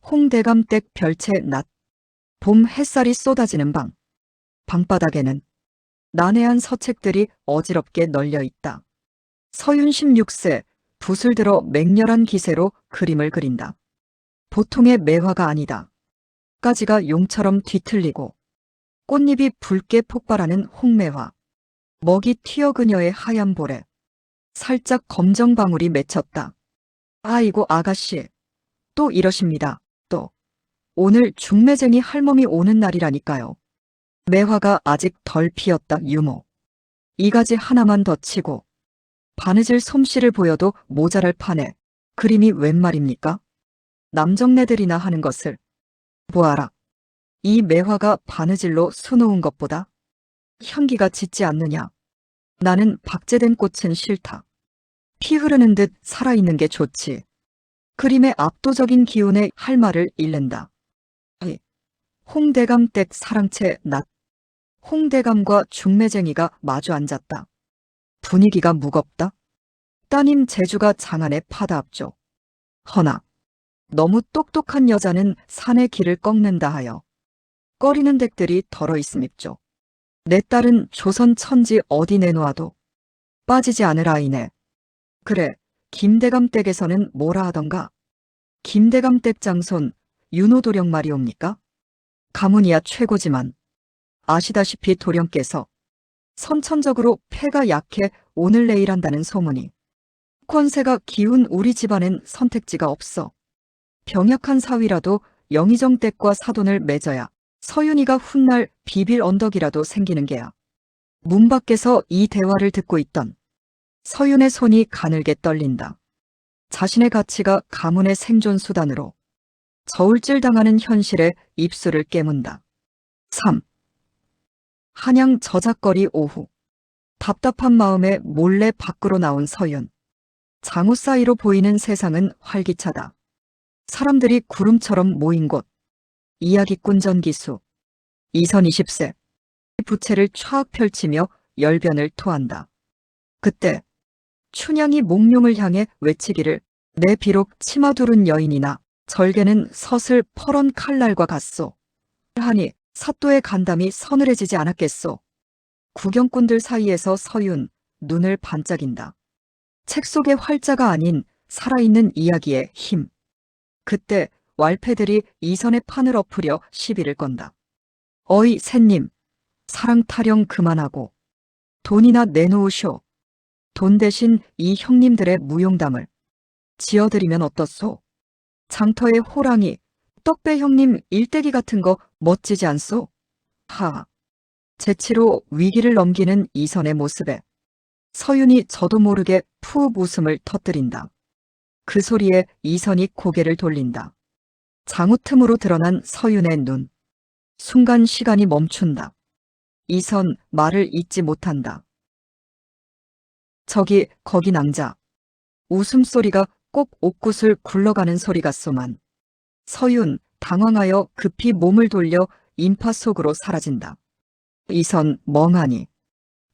홍대감댁 별채 낮. 봄 햇살이 쏟아지는 방. 방바닥에는 난해한 서책들이 어지럽게 널려 있다. 서윤 16세, 붓을 들어 맹렬한 기세로 그림을 그린다. 보통의 매화가 아니다. 가지가 용처럼 뒤틀리고 꽃잎이 붉게 폭발하는 홍매화. 먹이 튀어 그녀의 하얀 볼에 살짝 검정 방울이 맺혔다. 아이고 아가씨, 또 이러십니다. 또 오늘 중매쟁이 할멈이 오는 날이라니까요. 매화가 아직 덜 피었다. 유모. 이 가지 하나만 더 치고 바느질 솜씨를 보여도 모자랄 판에 그림이 웬 말입니까? 남정네들이나 하는 것을 보아라. 이 매화가 바느질로 수놓은 것보다 향기가 짙지 않느냐. 나는 박제된 꽃은 싫다. 피 흐르는 듯 살아있는 게 좋지. 그림의 압도적인 기운에 할 말을 잃는다. 홍대감댁 사랑채 낮. 홍대감과 중매쟁이가 마주 앉았다. 분위기가 무겁다. 따님 재주가 장안의 파다 앞쪽. 허나 너무 똑똑한 여자는 산의 길을 꺾는다 하여 꺼리는 댁들이 덜어 있음입죠. 내 딸은 조선 천지 어디 내놓아도 빠지지 않을 아이네. 그래, 김대감 댁에서는 뭐라 하던가? 김대감 댁 장손 윤호도령 말이옵니까? 가문이야 최고지만 아시다시피 도령께서 선천적으로 폐가 약해 오늘 내일 한다는 소문이. 권세가 기운 우리 집안엔 선택지가 없어. 병약한 사위라도 영의정 댁과 사돈을 맺어야 서윤이가 훗날 비빌 언덕이라도 생기는 게야. 문 밖에서 이 대화를 듣고 있던 서윤의 손이 가늘게 떨린다. 자신의 가치가 가문의 생존 수단으로 저울질당하는 현실에 입술을 깨문다. 3. 한양 저작거리 오후. 답답한 마음에 몰래 밖으로 나온 서윤. 장호 사이로 보이는 세상은 활기차다. 사람들이 구름처럼 모인 곳. 이야기꾼 전기수. 이선 20세. 부채를 촥 펼치며 열변을 토한다. 그때 춘향이 몽룡을 향해 외치기를 내 비록 치마 두른 여인이나 절개는 서슬 퍼런 칼날과 같소. 하니 사또의 간담이 서늘해지지 않았겠소. 구경꾼들 사이에서 서윤 눈을 반짝인다. 책 속의 활자가 아닌 살아있는 이야기의 힘. 그때 왈패들이 이선의 판을 엎으려 시비를 건다. 어이 샌님, 사랑 타령 그만하고 돈이나 내놓으쇼. 돈 대신 이 형님들의 무용담을 지어드리면 어떻소? 장터의 호랑이, 떡배 형님 일대기 같은 거 멋지지 않소? 하. 재치로 위기를 넘기는 이선의 모습에 서윤이 저도 모르게 푸 웃음을 터뜨린다. 그 소리에 이선이 고개를 돌린다. 장우 틈으로 드러난 서윤의 눈. 순간 시간이 멈춘다. 이선 말을 잇지 못한다. 저기 거기 낭자. 웃음소리가 꼭 옥굿을 굴러가는 소리 같소만. 서윤 당황하여 급히 몸을 돌려 인파 속으로 사라진다. 이선 멍하니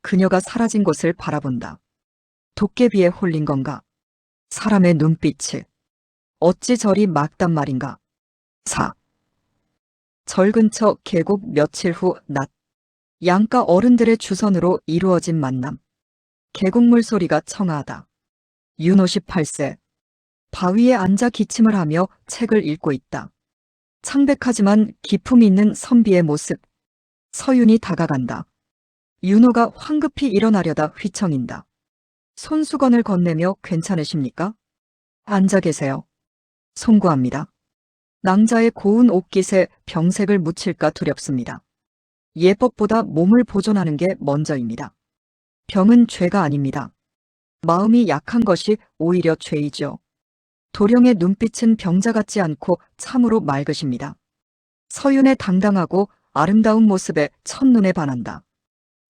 그녀가 사라진 곳을 바라본다. 도깨비에 홀린 건가? 사람의 눈빛이 어찌 저리 막단 말인가? 4. 절 근처 계곡 며칠 후 낮. 양가 어른들의 주선으로 이루어진 만남. 계곡물 소리가 청아하다. 윤호 18세. 바위에 앉아 기침을 하며 책을 읽고 있다. 창백하지만 기품이 있는 선비의 모습. 서윤이 다가간다. 윤호가 황급히 일어나려다 휘청인다. 손수건을 건네며 괜찮으십니까? 앉아 계세요. 송구합니다. 낭자의 고운 옷깃에 병색을 묻힐까 두렵습니다. 예법보다 몸을 보존하는 게 먼저입니다. 병은 죄가 아닙니다. 마음이 약한 것이 오히려 죄이죠. 도령의 눈빛은 병자 같지 않고 참으로 맑으십니다. 서윤의 당당하고 아름다운 모습에 첫눈에 반한다.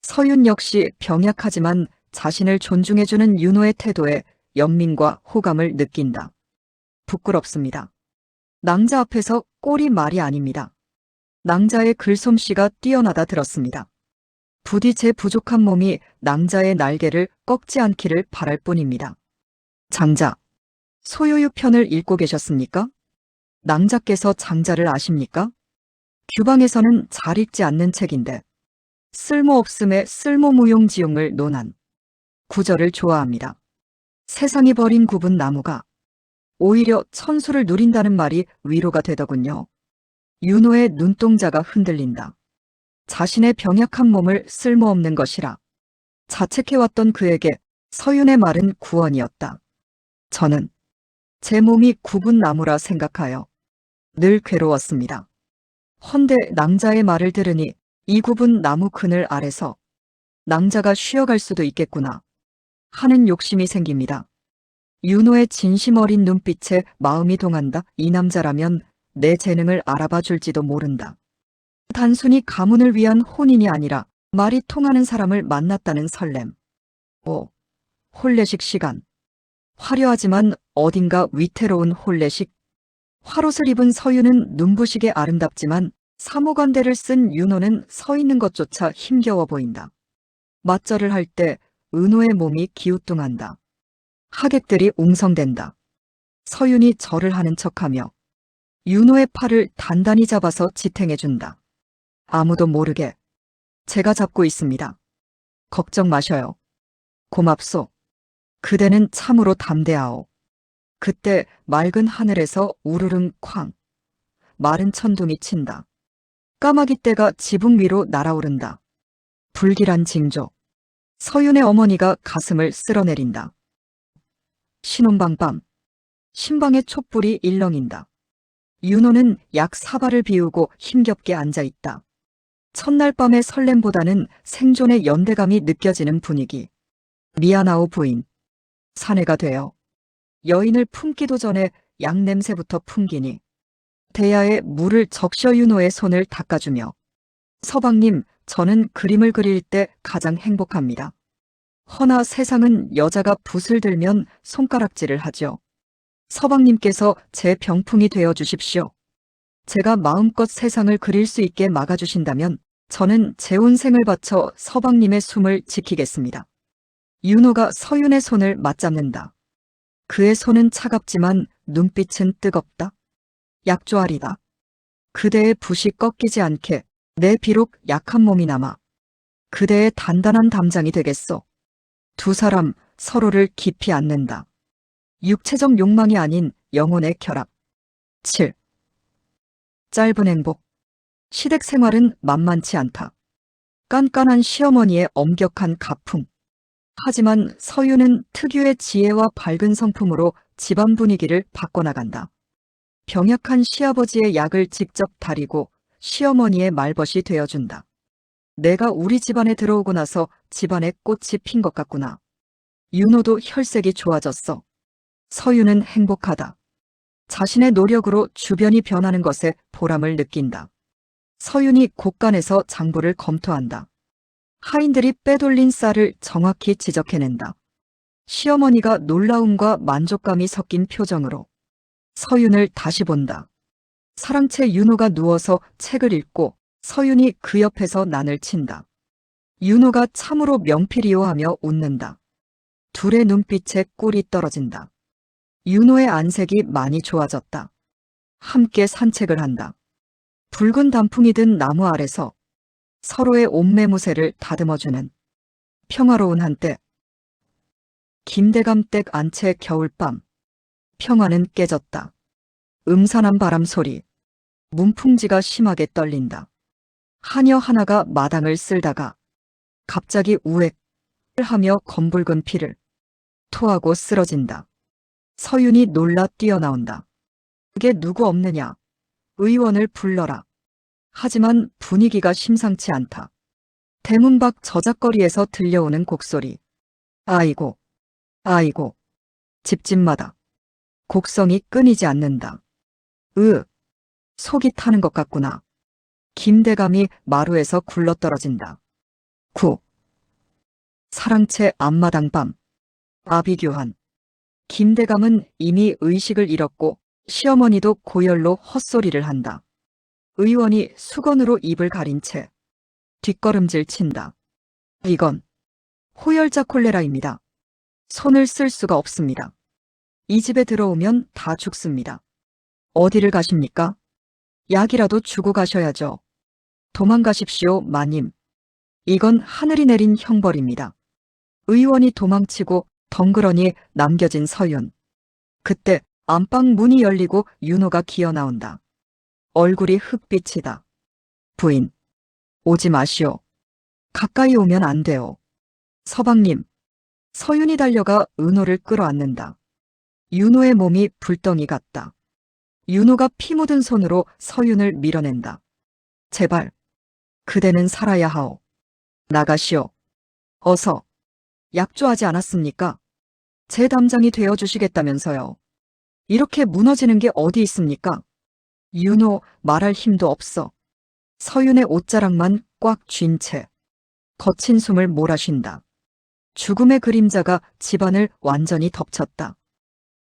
서윤 역시 병약하지만 자신을 존중해주는 윤호의 태도에 연민과 호감을 느낀다. 부끄럽습니다. 낭자 앞에서 꼴이 말이 아닙니다. 낭자의 글솜씨가 뛰어나다 들었습니다. 부디 제 부족한 몸이 낭자의 날개를 꺾지 않기를 바랄 뿐입니다. 장자, 소요유 편을 읽고 계셨습니까? 낭자께서 장자를 아십니까? 규방에서는 잘 읽지 않는 책인데 쓸모없음의 쓸모무용지용을 논한 구절을 좋아합니다. 세상이 버린 굽은 나무가 오히려 천수를 누린다는 말이 위로가 되더군요. 윤호의 눈동자가 흔들린다. 자신의 병약한 몸을 쓸모없는 것이라 자책해왔던 그에게 서윤의 말은 구원이었다. 저는 제 몸이 굽은 나무라 생각하여 늘 괴로웠습니다. 헌데 낭자의 말을 들으니 이 굽은 나무 그늘 아래서 낭자가 쉬어갈 수도 있겠구나 하는 욕심이 생깁니다. 윤호의 진심 어린 눈빛에 마음이 동한다. 이 남자라면 내 재능을 알아봐 줄지도 모른다. 단순히 가문을 위한 혼인이 아니라 말이 통하는 사람을 만났다는 설렘. 홀례식 시간. 화려하지만 어딘가 위태로운 홀례식. 화롯을 입은 서윤은 눈부시게 아름답지만 사모관대를 쓴 윤호는 서 있는 것조차 힘겨워 보인다. 맞절을 할 때 은호의 몸이 기우뚱한다. 하객들이 웅성댄다. 서윤이 절을 하는 척하며 윤호의 팔을 단단히 잡아서 지탱해준다. 아무도 모르게 제가 잡고 있습니다. 걱정 마셔요. 고맙소. 그대는 참으로 담대하오. 그때 맑은 하늘에서 우르릉 쾅. 마른 천둥이 친다. 까마귀 떼가 지붕 위로 날아오른다. 불길한 징조. 서윤의 어머니가 가슴을 쓸어내린다. 신혼방밤. 신방의 촛불이 일렁인다. 윤호는 약 사발을 비우고 힘겹게 앉아있다. 첫날 밤의 설렘보다는 생존의 연대감이 느껴지는 분위기. 미안하오 부인. 사내가 되어 여인을 품기도 전에 양냄새부터 풍기니 대야에 물을 적셔 윤호의 손을 닦아주며 서방님, 저는 그림을 그릴 때 가장 행복합니다. 허나 세상은 여자가 붓을 들면 손가락질을 하죠. 서방님께서 제 병풍이 되어 주십시오. 제가 마음껏 세상을 그릴 수 있게 막아주신다면 저는 제 온 생을 바쳐 서방님의 숨을 지키겠습니다. 윤호가 서윤의 손을 맞잡는다. 그의 손은 차갑지만 눈빛은 뜨겁다. 약조하리다. 그대의 붓이 꺾이지 않게 내 비록 약한 몸이 남아 그대의 단단한 담장이 되겠소. 두 사람 서로를 깊이 안는다. 육체적 욕망이 아닌 영혼의 결합. 7. 짧은 행복. 시댁 생활은 만만치 않다. 깐깐한 시어머니의 엄격한 가풍. 하지만 서윤은 특유의 지혜와 밝은 성품으로 집안 분위기를 바꿔나간다. 병약한 시아버지의 약을 직접 다리고 시어머니의 말벗이 되어준다. 내가 우리 집안에 들어오고 나서 집안에 꽃이 핀 것 같구나. 윤호도 혈색이 좋아졌어. 서윤은 행복하다. 자신의 노력으로 주변이 변하는 것에 보람을 느낀다. 서윤이 곳간에서 장부를 검토한다. 하인들이 빼돌린 쌀을 정확히 지적해낸다. 시어머니가 놀라움과 만족감이 섞인 표정으로 서윤을 다시 본다. 사랑채 윤호가 누워서 책을 읽고 서윤이 그 옆에서 난을 친다. 윤호가 참으로 명필이요 하며 웃는다. 둘의 눈빛에 꿀이 떨어진다. 윤호의 안색이 많이 좋아졌다. 함께 산책을 한다. 붉은 단풍이 든 나무 아래서 서로의 옷매무새를 다듬어주는 평화로운 한때. 김대감 댁 안채 겨울밤. 평화는 깨졌다. 음산한 바람 소리. 문풍지가 심하게 떨린다. 하녀 하나가 마당을 쓸다가 갑자기 우액 하며 검붉은 피를 토하고 쓰러진다. 서윤이 놀라 뛰어나온다. 그게 누구 없느냐? 의원을 불러라. 하지만 분위기가 심상치 않다. 대문 밖 저작거리에서 들려오는 곡소리. 아이고, 아이고. 집집마다 곡성이 끊이지 않는다. 속이 타는 것 같구나. 김대감이 마루에서 굴러떨어진다. 9. 사랑채 앞마당 밤. 아비규환. 김대감은 이미 의식을 잃었고 시어머니도 고열로 헛소리를 한다. 의원이 수건으로 입을 가린 채 뒷걸음질 친다. 이건 호열자 콜레라입니다. 손을 쓸 수가 없습니다. 이 집에 들어오면 다 죽습니다. 어디를 가십니까? 약이라도 주고 가셔야죠. 도망가십시오, 마님. 이건 하늘이 내린 형벌입니다. 의원이 도망치고 덩그러니 남겨진 서윤. 그때 안방 문이 열리고 윤호가 기어 나온다. 얼굴이 흑빛이다. 부인, 오지 마시오. 가까이 오면 안 돼요. 서방님. 서윤이 달려가 은호를 끌어안는다. 윤호의 몸이 불덩이 같다. 윤호가 피 묻은 손으로 서윤을 밀어낸다. 제발, 그대는 살아야 하오. 나가시오. 어서. 약조하지 않았습니까? 제 담장이 되어주시겠다면서요. 이렇게 무너지는 게 어디 있습니까? 윤호 말할 힘도 없어. 서윤의 옷자락만 꽉 쥔 채 거친 숨을 몰아쉰다. 죽음의 그림자가 집안을 완전히 덮쳤다.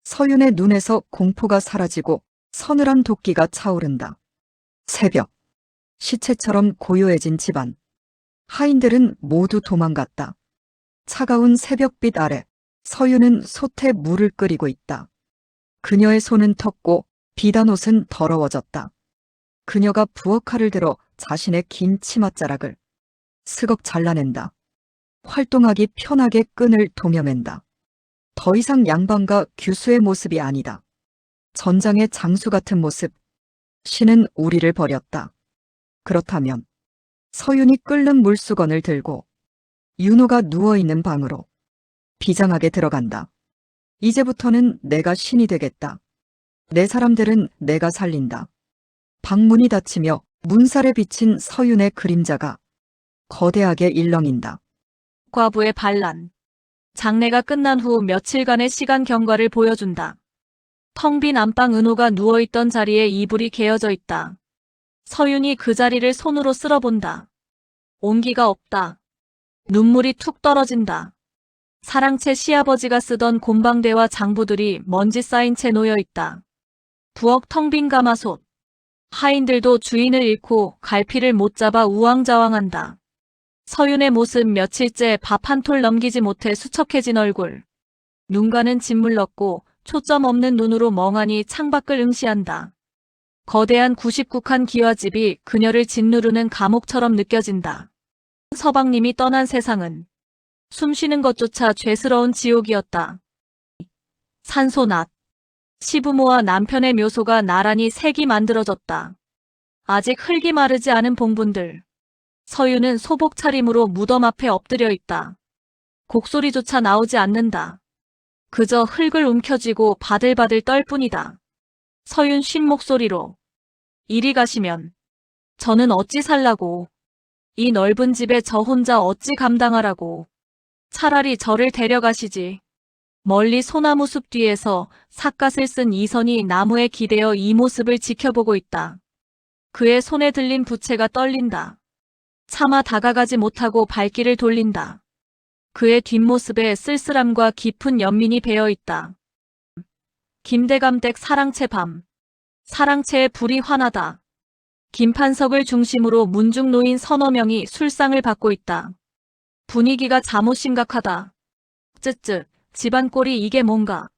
서윤의 눈에서 공포가 사라지고 서늘한 도끼가 차오른다. 새벽. 시체처럼 고요해진 집안. 하인들은 모두 도망갔다. 차가운 새벽빛 아래 서윤은 솥에 물을 끓이고 있다. 그녀의 손은 텄고 비단 옷은 더러워졌다. 그녀가 부엌칼을 들어 자신의 긴 치맛자락을 스걱 잘라낸다. 활동하기 편하게 끈을 동여맨다. 더 이상 양반과 규수의 모습이 아니다. 전장의 장수 같은 모습. 신은 우리를 버렸다. 그렇다면 서윤이 끓는 물수건을 들고 윤호가 누워있는 방으로 비장하게 들어간다. 이제부터는 내가 신이 되겠다. 내 사람들은 내가 살린다. 방문이 닫히며 문살에 비친 서윤의 그림자가 거대하게 일렁인다. 과부의 반란. 장례가 끝난 후 며칠간의 시간 경과를 보여준다. 텅 빈 안방 은호가 누워있던 자리에 이불이 개어져 있다. 서윤이 그 자리를 손으로 쓸어본다. 온기가 없다. 눈물이 툭 떨어진다. 사랑채 시아버지가 쓰던 곰방대와 장부들이 먼지 쌓인 채 놓여있다. 부엌 텅 빈 가마솥. 하인들도 주인을 잃고 갈피를 못 잡아 우왕좌왕한다. 서윤의 모습 며칠째 밥 한 톨 넘기지 못해 수척해진 얼굴. 눈가는 짓물렀고 초점 없는 눈으로 멍하니 창밖을 응시한다. 거대한 99칸 기와집이 그녀를 짓누르는 감옥처럼 느껴진다. 서방님이 떠난 세상은 숨쉬는 것조차 죄스러운 지옥이었다. 산소낫. 시부모와 남편의 묘소가 나란히 색이 만들어졌다. 아직 흙이 마르지 않은 봉분들. 서윤은 소복 차림으로 무덤 앞에 엎드려 있다. 곡소리조차 나오지 않는다. 그저 흙을 움켜쥐고 바들바들 떨 뿐이다. 서윤 쉰 목소리로. 이리 가시면 저는 어찌 살라고. 이 넓은 집에 저 혼자 어찌 감당하라고. 차라리 저를 데려가시지. 멀리 소나무 숲 뒤에서 삿갓을 쓴 이선이 나무에 기대어 이 모습을 지켜보고 있다. 그의 손에 들린 부채가 떨린다. 차마 다가가지 못하고 발길을 돌린다. 그의 뒷모습에 쓸쓸함과 깊은 연민이 배어있다. 김대감댁 사랑채 밤. 사랑채의 불이 환하다. 김판석을 중심으로 문중 노인 서너 명이 술상을 받고 있다. 분위기가 잠옷 심각하다. 쯧쯧, 집안 꼴이 이게 뭔가.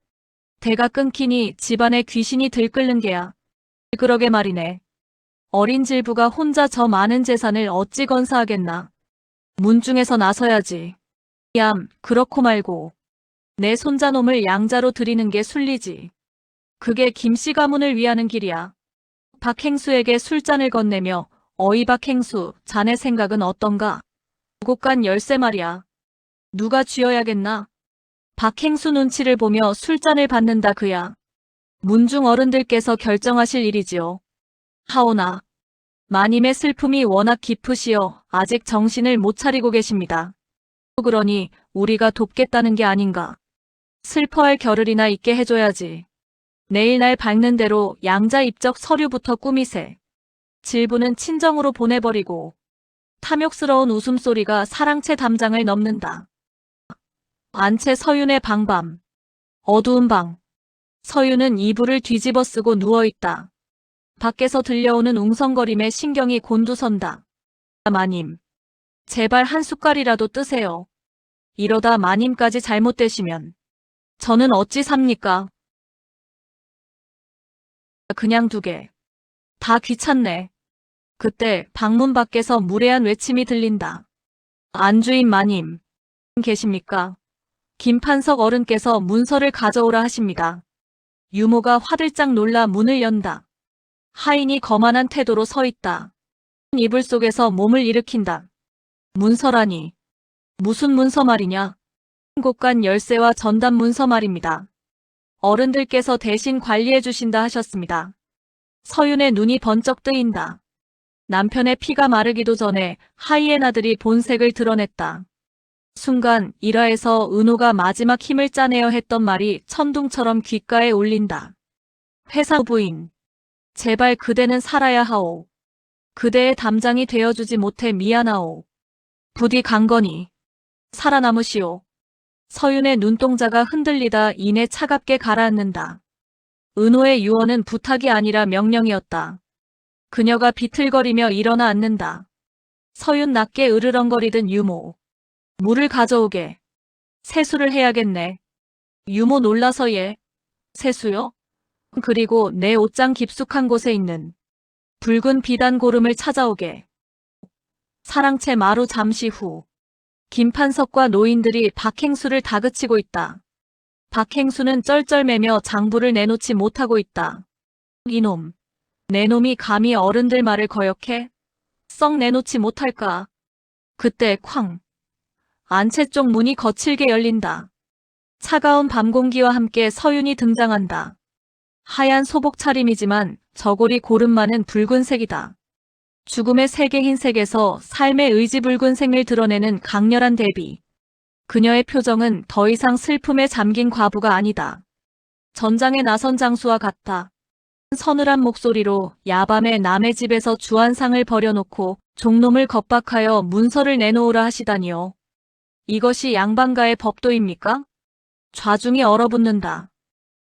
대가 끊기니 집안에 귀신이 들끓는 게야. 그러게 말이네. 어린 질부가 혼자 저 많은 재산을 어찌 건사하겠나. 문중에서 나서야지. 얌, 그렇고 말고. 내 손자놈을 양자로 들이는 게 순리지. 그게 김씨 가문을 위하는 길이야. 박행수에게 술잔을 건네며 어이 박행수, 자네 생각은 어떤가? 곳간 열쇠 말이야. 누가 쥐어야겠나? 박행수 눈치를 보며 술잔을 받는다 그야. 문중 어른들께서 결정하실 일이지요. 하오나 마님의 슬픔이 워낙 깊으시어 아직 정신을 못 차리고 계십니다. 그러니 우리가 돕겠다는 게 아닌가. 슬퍼할 겨를이나 있게 해줘야지. 내일 날 밝는 대로 양자 입적 서류부터 꾸미세. 질부는 친정으로 보내버리고. 탐욕스러운 웃음소리가 사랑채 담장을 넘는다. 안채 서윤의 방밤. 어두운 방. 서윤은 이불을 뒤집어 쓰고 누워있다. 밖에서 들려오는 웅성거림에 신경이 곤두선다. 마님. 제발 한 숟갈이라도 뜨세요. 이러다 마님까지 잘못되시면 저는 어찌 삽니까? 그냥 두게. 다 귀찮네. 그때 방문 밖에서 무례한 외침이 들린다. 안주인 마님. 계십니까? 김판석 어른께서 문서를 가져오라 하십니다. 유모가 화들짝 놀라 문을 연다. 하인이 거만한 태도로 서 있다. 이불 속에서 몸을 일으킨다. 문서라니. 무슨 문서 말이냐? 곳간 열쇠와 전담 문서 말입니다. 어른들께서 대신 관리해 주신다 하셨습니다. 서윤의 눈이 번쩍 뜨인다. 남편의 피가 마르기도 전에 하이에나들이 본색을 드러냈다. 순간 일화에서 은호가 마지막 힘을 짜내어 했던 말이 천둥처럼 귓가에 울린다. 회사 부인. 제발 그대는 살아야 하오. 그대의 담장이 되어주지 못해 미안하오. 부디 강건히 살아남으시오. 서윤의 눈동자가 흔들리다 이내 차갑게 가라앉는다. 은호의 유언은 부탁이 아니라 명령이었다. 그녀가 비틀거리며 일어나 앉는다. 서윤 낮게 으르렁거리던 유모. 물을 가져오게. 세수를 해야겠네. 유모 놀라서 예. 세수요? 그리고 내 옷장 깊숙한 곳에 있는 붉은 비단 고름을 찾아오게. 사랑채 마루 잠시 후. 김판석과 노인들이 박행수를 다그치고 있다. 박행수는 쩔쩔매며 장부를 내놓지 못하고 있다. 이놈. 내 놈이 감히 어른들 말을 거역해? 썩 내놓지 못할까? 그때 쾅. 안채 쪽 문이 거칠게 열린다. 차가운 밤 공기와 함께 서윤이 등장한다. 하얀 소복 차림이지만 저고리 고름만은 붉은색이다. 죽음의 세계 흰색에서 삶의 의지 붉은색을 드러내는 강렬한 대비. 그녀의 표정은 더 이상 슬픔에 잠긴 과부가 아니다. 전장에 나선 장수와 같다. 서늘한 목소리로 야밤에 남의 집에서 주안상을 버려놓고 종놈을 겁박하여 문서를 내놓으라 하시다니요. 이것이 양반가의 법도입니까? 좌중이 얼어붙는다.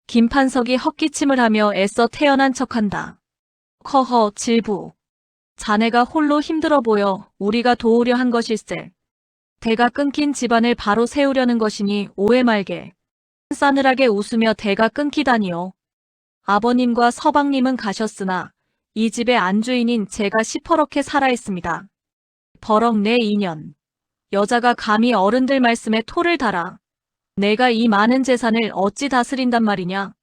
김판석이 헛기침을 하며 애써 태어난 척한다. 허허 질부. 자네가 홀로 힘들어 보여 우리가 도우려 한 것일세. 대가 끊긴 집안을 바로 세우려는 것이니 오해 말게. 싸늘하게 웃으며 대가 끊기다니요. 아버님과 서방님은 가셨으나 이 집의 안주인인 제가 시퍼렇게 살아있습니다. 버럭 내 인연. 여자가 감히 어른들 말씀에 토를 달아. 내가 이 많은 재산을 어찌 다스린단 말이냐.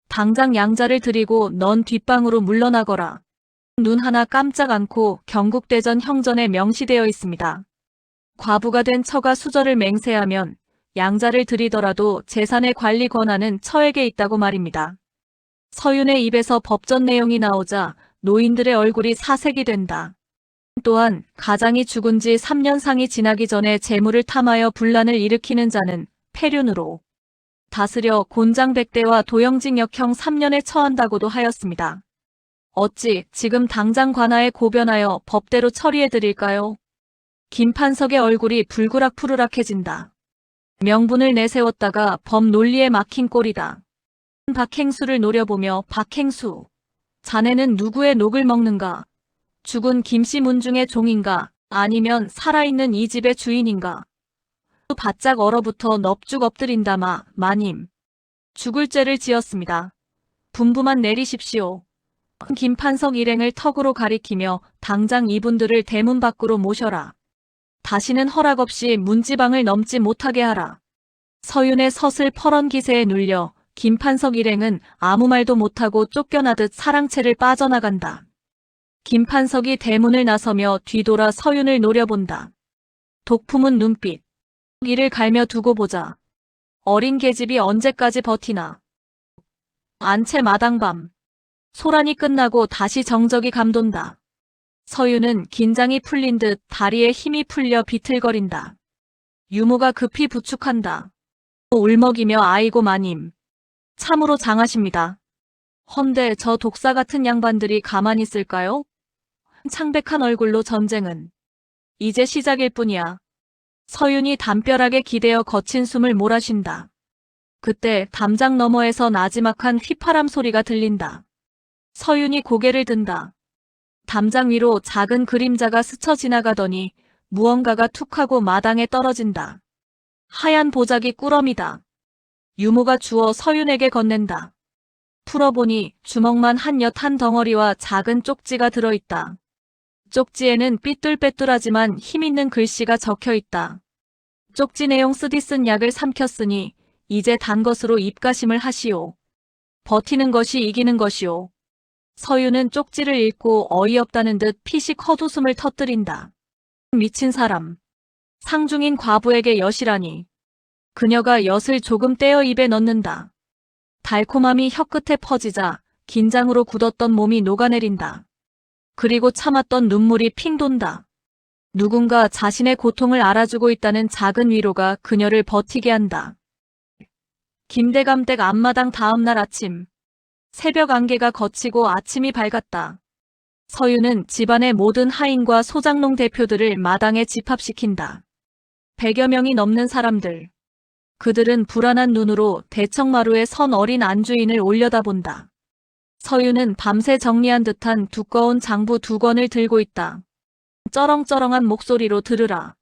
당장 양자를 드리고 넌 뒷방으로 물러나거라. 눈 하나 깜짝 않고 경국대전 형전에 명시되어 있습니다. 과부가 된 처가 수저를 맹세하면 양자를 드리더라도 재산의 관리 권한은 처에게 있다고 말입니다. 서윤의 입에서 법전 내용이 나오자 노인들의 얼굴이 사색이 된다. 또한 가장이 죽은 지 3년상이 지나기 전에 재물을 탐하여 분란을 일으키는 자는 폐륜으로 다스려 곤장백대와 도영징역형 3년에 처한다고도 하였습니다. 어찌 지금 당장 관하에 고변하여 법대로 처리해드릴까요? 김판석의 얼굴이 불그락푸르락해진다. 명분을 내세웠다가 법 논리에 막힌 꼴이다. 박행수를 노려보며 박행수. 자네는 누구의 녹을 먹는가? 죽은 김씨 문중의 종인가? 아니면 살아있는 이 집의 주인인가? 바짝 얼어붙어 넙죽 엎드린다 마님. 죽을 죄를 지었습니다. 분부만 내리십시오. 김판석 일행을 턱으로 가리키며 당장 이분들을 대문 밖으로 모셔라. 다시는 허락 없이 문지방을 넘지 못하게 하라. 서윤의 서슬 퍼런 기세에 눌려 김판석 일행은 아무 말도 못하고 쫓겨나듯 사랑채를 빠져나간다. 김판석이 대문을 나서며 뒤돌아 서윤을 노려본다. 독품은 눈빛. 이를 갈며 두고 보자. 어린 계집이 언제까지 버티나. 안채 마당밤. 소란이 끝나고 다시 정적이 감돈다. 서윤은 긴장이 풀린 듯 다리에 힘이 풀려 비틀거린다. 유모가 급히 부축한다. 울먹이며 아이고 마님. 참으로 장하십니다. 헌데 저 독사 같은 양반들이 가만히 있을까요? 창백한 얼굴로 전쟁은 이제 시작일 뿐이야. 서윤이 담벼락에 기대어 거친 숨을 몰아쉰다. 그때 담장 너머에서 나지막한 휘파람 소리가 들린다. 서윤이 고개를 든다. 담장 위로 작은 그림자가 스쳐 지나가더니 무언가가 툭 하고 마당에 떨어진다. 하얀 보자기 꾸러미다. 유모가 주워 서윤에게 건넨다. 풀어보니 주먹만 한 엿 한 덩어리와 작은 쪽지가 들어있다. 쪽지에는 삐뚤빼뚤하지만 힘있는 글씨가 적혀있다. 쪽지 내용 쓰디 쓴 약을 삼켰으니 이제 단 것으로 입가심을 하시오. 버티는 것이 이기는 것이오. 서유는 쪽지를 읽고 어이없다는 듯 피식 헛웃음을 터뜨린다. 미친 사람. 상중인 과부에게 엿이라니. 그녀가 엿을 조금 떼어 입에 넣는다. 달콤함이 혀끝에 퍼지자 긴장으로 굳었던 몸이 녹아내린다. 그리고 참았던 눈물이 핑 돈다. 누군가 자신의 고통을 알아주고 있다는 작은 위로가 그녀를 버티게 한다. 김대감댁 앞마당 다음날 아침. 새벽 안개가 걷히고 아침이 밝았다. 서유는 집안의 모든 하인과 소장농 대표들을 마당에 집합시킨다. 100여 명이 넘는 사람들. 그들은 불안한 눈으로 대청마루에 선 어린 안주인을 올려다본다. 서유는 밤새 정리한 듯한 두꺼운 장부 2권을 들고 있다. 쩌렁쩌렁한 목소리로 들으라.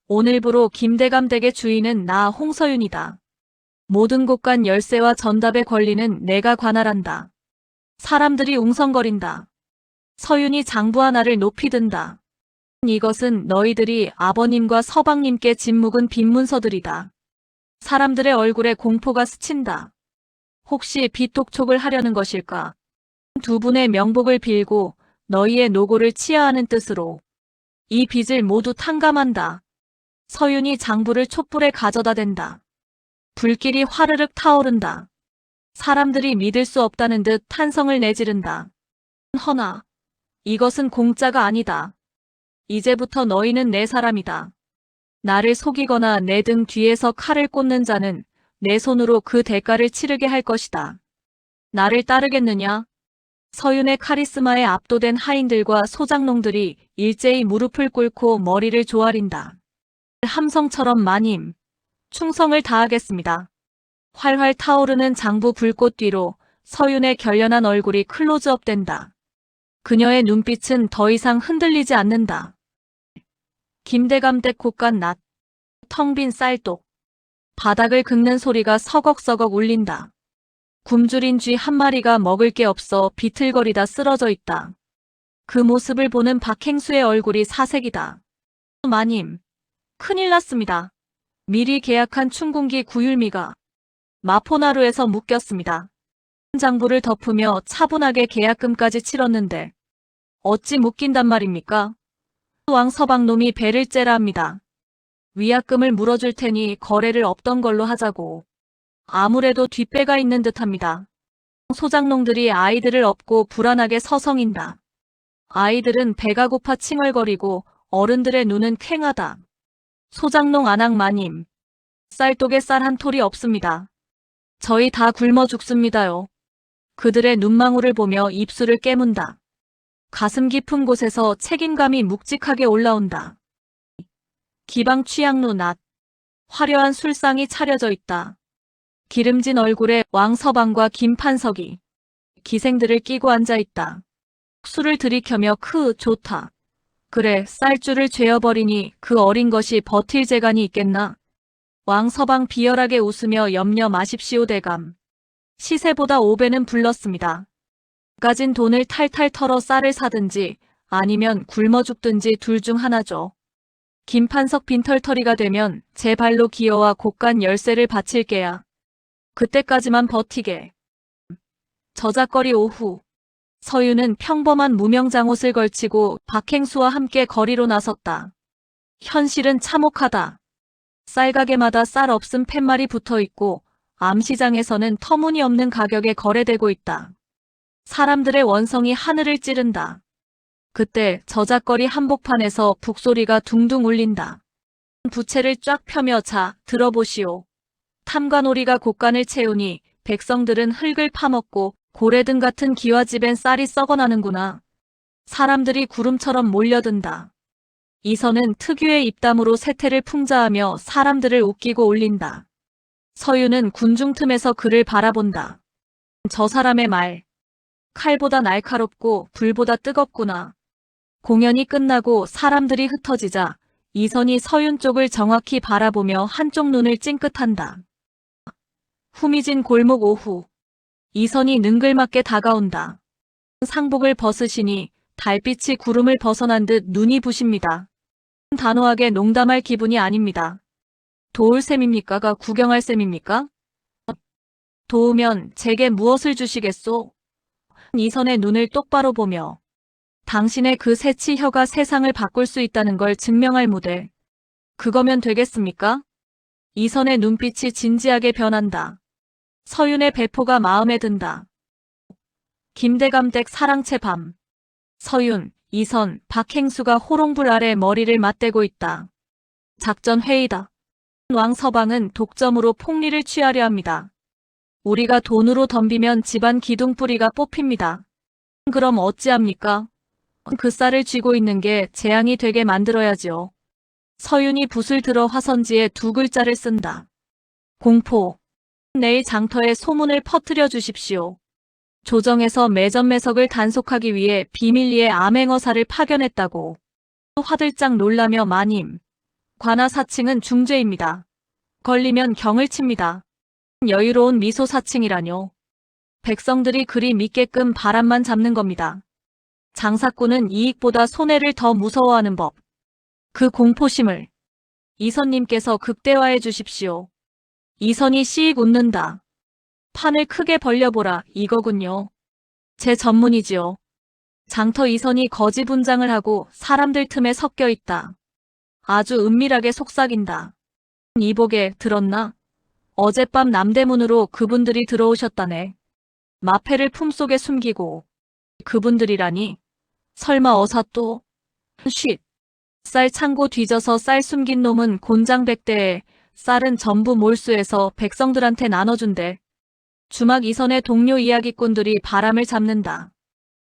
오늘부로 김대감 댁의 주인은 나 홍서윤이다. 모든 곳간 열쇠와 전답의 권리는 내가 관할한다. 사람들이 웅성거린다. 서윤이 장부 하나를 높이 든다. 이것은 너희들이 아버님과 서방님께 짓묵은 빈문서들이다. 사람들의 얼굴에 공포가 스친다. 혹시 빚독촉을 하려는 것일까? 두 분의 명복을 빌고 너희의 노고를 치하하는 뜻으로 이 빚을 모두 탕감한다. 서윤이 장부를 촛불에 가져다 댄다. 불길이 화르륵 타오른다. 사람들이 믿을 수 없다는 듯 탄성을 내지른다. 허나 이것은 공짜가 아니다. 이제부터 너희는 내 사람이다. 나를 속이거나 내 등 뒤에서 칼을 꽂는 자는 내 손으로 그 대가를 치르게 할 것이다. 나를 따르겠느냐? 서윤의 카리스마에 압도된 하인들과 소장농들이 일제히 무릎을 꿇고 머리를 조아린다. 함성처럼 마님, 충성을 다하겠습니다. 활활 타오르는 장부 불꽃 뒤로 서윤의 결연한 얼굴이 클로즈업된다. 그녀의 눈빛은 더 이상 흔들리지 않는다. 김대감댁 곳간 낮, 텅 빈 쌀독, 바닥을 긁는 소리가 서걱서걱 울린다. 굶주린 쥐 한 마리가 먹을 게 없어 비틀거리다 쓰러져 있다. 그 모습을 보는 박행수의 얼굴이 사색이다. 마님, 큰일 났습니다. 미리 계약한 춘궁기 구율미가 마포나루에서 묶였습니다. 장부를 덮으며 차분하게 계약금까지 치렀는데 어찌 묶인단 말입니까? 왕 서방놈이 배를 째라 합니다. 위약금을 물어줄 테니 거래를 없던 걸로 하자고. 아무래도 뒷배가 있는 듯합니다. 소장농들이 아이들을 업고 불안하게 서성인다. 아이들은 배가 고파 칭얼거리고 어른들의 눈은 퀭하다. 소장농 안악 마님, 쌀독에 쌀 한 톨이 없습니다. 저희 다 굶어 죽습니다요. 그들의 눈망울을 보며 입술을 깨문다. 가슴 깊은 곳에서 책임감이 묵직하게 올라온다. 기방 취향로 낮, 화려한 술상이 차려져 있다. 기름진 얼굴에 왕서방과 김판석이 기생들을 끼고 앉아있다. 술을 들이켜며 좋다. 그래, 쌀줄을 죄어버리니 그 어린 것이 버틸 재간이 있겠나? 왕서방 비열하게 웃으며 염려 마십시오 대감. 시세보다 5배는 불렀습니다. 가진 돈을 탈탈 털어 쌀을 사든지 아니면 굶어 죽든지 둘 중 하나죠. 김판석 빈털터리가 되면 제 발로 기어와 곳간 열쇠를 바칠게야. 그때까지만 버티게. 저작거리 오후. 서유는 평범한 무명장옷을 걸치고 박행수와 함께 거리로 나섰다. 현실은 참혹하다. 쌀가게마다 쌀 없음 팻말이 붙어있고 암시장에서는 터무니없는 가격에 거래되고 있다. 사람들의 원성이 하늘을 찌른다. 그때 저작거리 한복판에서 북소리가 둥둥 울린다. 부채를 쫙 펴며 자, 들어보시오. 탐관오리가 곳간을 채우니 백성들은 흙을 파먹고 고래등 같은 기와집엔 쌀이 썩어나는구나. 사람들이 구름처럼 몰려든다. 이선은 특유의 입담으로 세태를 풍자하며 사람들을 웃기고 올린다. 서유는 군중 틈에서 그를 바라본다. 저 사람의 말. 칼보다 날카롭고 불보다 뜨겁구나. 공연이 끝나고 사람들이 흩어지자 이선이 서윤 쪽을 정확히 바라보며 한쪽 눈을 찡긋한다. 후미진 골목 오후. 이선이 능글맞게 다가온다. 상복을 벗으시니 달빛이 구름을 벗어난 듯 눈이 부십니다. 단호하게 농담할 기분이 아닙니다. 도울 셈입니까가 구경할 셈입니까? 도우면 제게 무엇을 주시겠소? 이선의 눈을 똑바로 보며 당신의 그 새치 혀가 세상을 바꿀 수 있다는 걸 증명할 무대. 그거면 되겠습니까? 이선의 눈빛이 진지하게 변한다. 서윤의 배포가 마음에 든다. 김대감댁 사랑채 밤. 서윤, 이선, 박행수가 호롱불 아래 머리를 맞대고 있다. 작전 회의다. 왕서방은 독점으로 폭리를 취하려 합니다. 우리가 돈으로 덤비면 집안 기둥뿌리가 뽑힙니다. 그럼 어찌합니까? 그 쌀을 쥐고 있는 게 재앙이 되게 만들어야지요. 서윤이 붓을 들어 화선지에 두 글자를 쓴다. 공포. 내일 장터에 소문을 퍼뜨려 주십시오. 조정에서 매점매석을 단속하기 위해 비밀리에 암행어사를 파견했다고. 화들짝 놀라며 마님. 관아 사칭은 중죄입니다. 걸리면 경을 칩니다. 여유로운 미소 사칭이라뇨. 백성들이 그리 믿게끔 바람만 잡는 겁니다. 장사꾼은 이익보다 손해를 더 무서워하는 법. 그 공포심을 이선님께서 극대화해 주십시오. 이선이 씩 웃는다. 판을 크게 벌려보라 이거군요. 제 전문이지요. 장터 이선이 거지분장을 하고 사람들 틈에 섞여 있다. 아주 은밀하게 속삭인다. 이보게 들었나? 어젯밤 남대문으로 그분들이 들어오셨다네. 마패를 품속에 숨기고. 그분들이라니? 설마 어사 또? 쉿. 쌀 창고 뒤져서 쌀 숨긴 놈은 곤장 100대에 쌀은 전부 몰수해서 백성들한테 나눠준대. 주막 이선의 동료 이야기꾼들이 바람을 잡는다.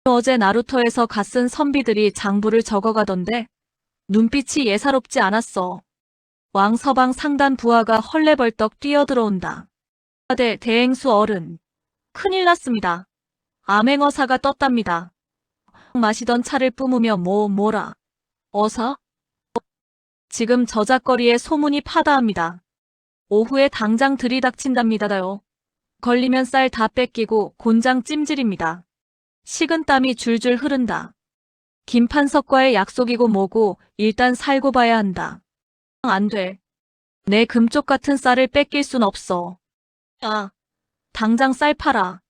어제 나루터에서 갓쓴 선비들이 장부를 적어가던데 눈빛이 예사롭지 않았어. 왕서방 상단 부하가 헐레벌떡 뛰어들어온다. 대행수 어른. 큰일 났습니다. 암행어사가 떴답니다. 마시던 차를 뿜으며 뭐라. 어사? 지금 저작거리에 소문이 파다합니다. 오후에 당장 들이닥친답니다요. 걸리면 쌀 다 뺏기고 곤장 찜질입니다. 식은땀이 줄줄 흐른다. 김판석과의 약속이고 뭐고 일단 살고 봐야 한다. 안 돼. 내 금쪽 같은 쌀을 뺏길 순 없어. 아, 당장 쌀 팔아.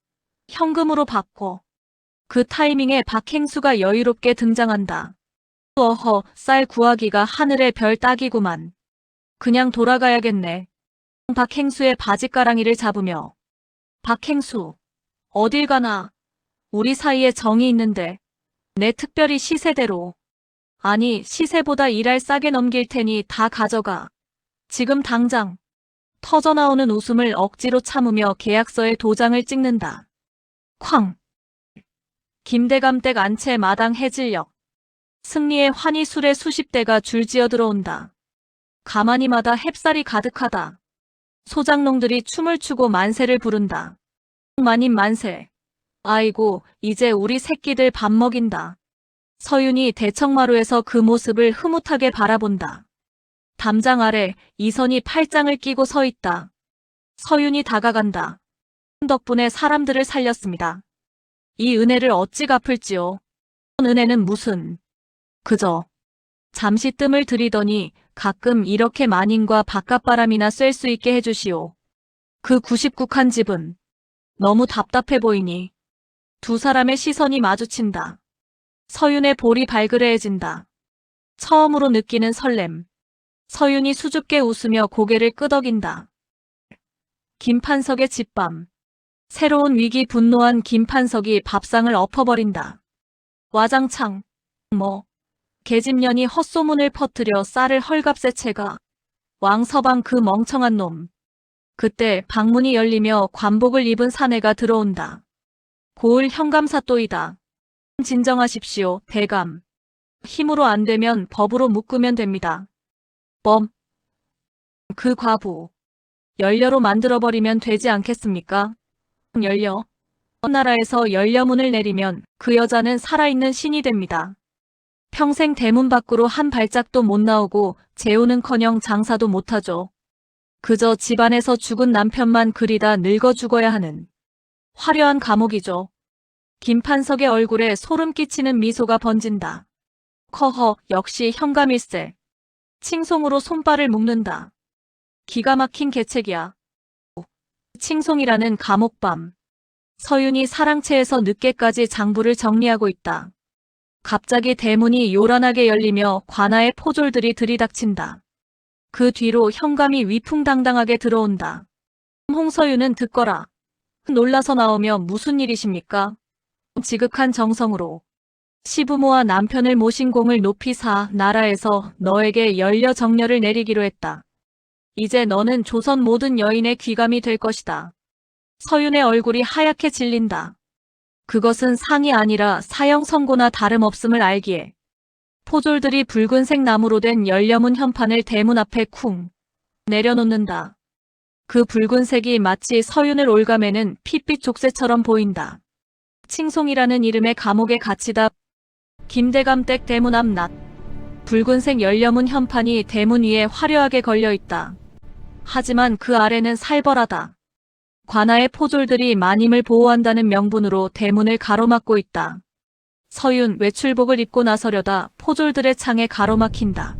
현금으로 바꿔. 그 타이밍에 박행수가 여유롭게 등장한다. 어허, 쌀 구하기가 하늘의 별 따기구만. 그냥 돌아가야겠네. 박행수의 바지가랑이를 잡으며. 박행수, 어딜 가나. 우리 사이에 정이 있는데. 내 특별히 시세대로. 아니, 시세보다 일할 싸게 넘길 테니 다 가져가. 지금 당장. 터져나오는 웃음을 억지로 참으며 계약서에 도장을 찍는다. 쾅. 김대감댁 안채 마당 해질녘. 승리의 환희 술에 수십 대가 줄지어 들어온다. 가마니마다 햅쌀이 가득하다. 소장농들이 춤을 추고 만세를 부른다. 마님 만세. 아이고, 이제 우리 새끼들 밥 먹인다. 서윤이 대청마루에서 그 모습을 흐뭇하게 바라본다. 담장 아래 이선이 팔짱을 끼고 서 있다. 서윤이 다가간다. 덕분에 사람들을 살렸습니다. 이 은혜를 어찌 갚을지요. 은혜는 무슨. 그저 잠시 뜸을 들이더니 가끔 이렇게 만인과 바깥바람이나 쐴 수 있게 해주시오. 그 99칸 집은 너무 답답해 보이니. 두 사람의 시선이 마주친다. 서윤의 볼이 발그레해진다. 처음으로 느끼는 설렘. 서윤이 수줍게 웃으며 고개를 끄덕인다. 김판석의 집밤. 새로운 위기 분노한 김판석이 밥상을 엎어버린다. 와장창. 계집년이 헛소문을 퍼뜨려 쌀을 헐값에 채가. 왕서방 그 멍청한 놈. 그때 방문이 열리며 관복을 입은 사내가 들어온다. 고을 현감사또이다. 진정하십시오, 대감. 힘으로 안 되면 법으로 묶으면 됩니다. 법. 그 과부. 연려로 만들어버리면 되지 않겠습니까? 연려. 나라에서 연려문을 내리면 그 여자는 살아있는 신이 됩니다. 평생 대문 밖으로 한 발짝도 못 나오고 재우는커녕 장사도 못하죠. 그저 집안에서 죽은 남편만 그리다 늙어 죽어야 하는. 화려한 감옥이죠. 김판석의 얼굴에 소름 끼치는 미소가 번진다. 커허, 역시 현감일세. 칭송으로 손발을 묶는다. 기가 막힌 계책이야. 칭송이라는 감옥밤. 서윤이 사랑채에서 늦게까지 장부를 정리하고 있다. 갑자기 대문이 요란하게 열리며 관아의 포졸들이 들이닥친다. 그 뒤로 현감이 위풍당당하게 들어온다. 홍서윤은 듣거라. 놀라서 나오며 무슨 일이십니까? 지극한 정성으로. 시부모와 남편을 모신 공을 높이 사 나라에서 너에게 연려 정려를 내리기로 했다. 이제 너는 조선 모든 여인의 귀감이 될 것이다. 서윤의 얼굴이 하얗게 질린다. 그것은 상이 아니라 사형 선고나 다름없음을 알기에. 포졸들이 붉은색 나무로 된 열려문 현판을 대문 앞에 쿵 내려놓는다. 그 붉은색이 마치 서윤을 올가매는 핏빛 족쇄처럼 보인다. 칭송이라는 이름의 감옥에 갇히다. 김대감댁 대문 앞 낮. 붉은색 열려문 현판이 대문 위에 화려하게 걸려있다. 하지만 그 아래는 살벌하다. 관아의 포졸들이 마님을 보호한다는 명분으로 대문을 가로막고 있다. 서윤 외출복을 입고 나서려다 포졸들의 창에 가로막힌다.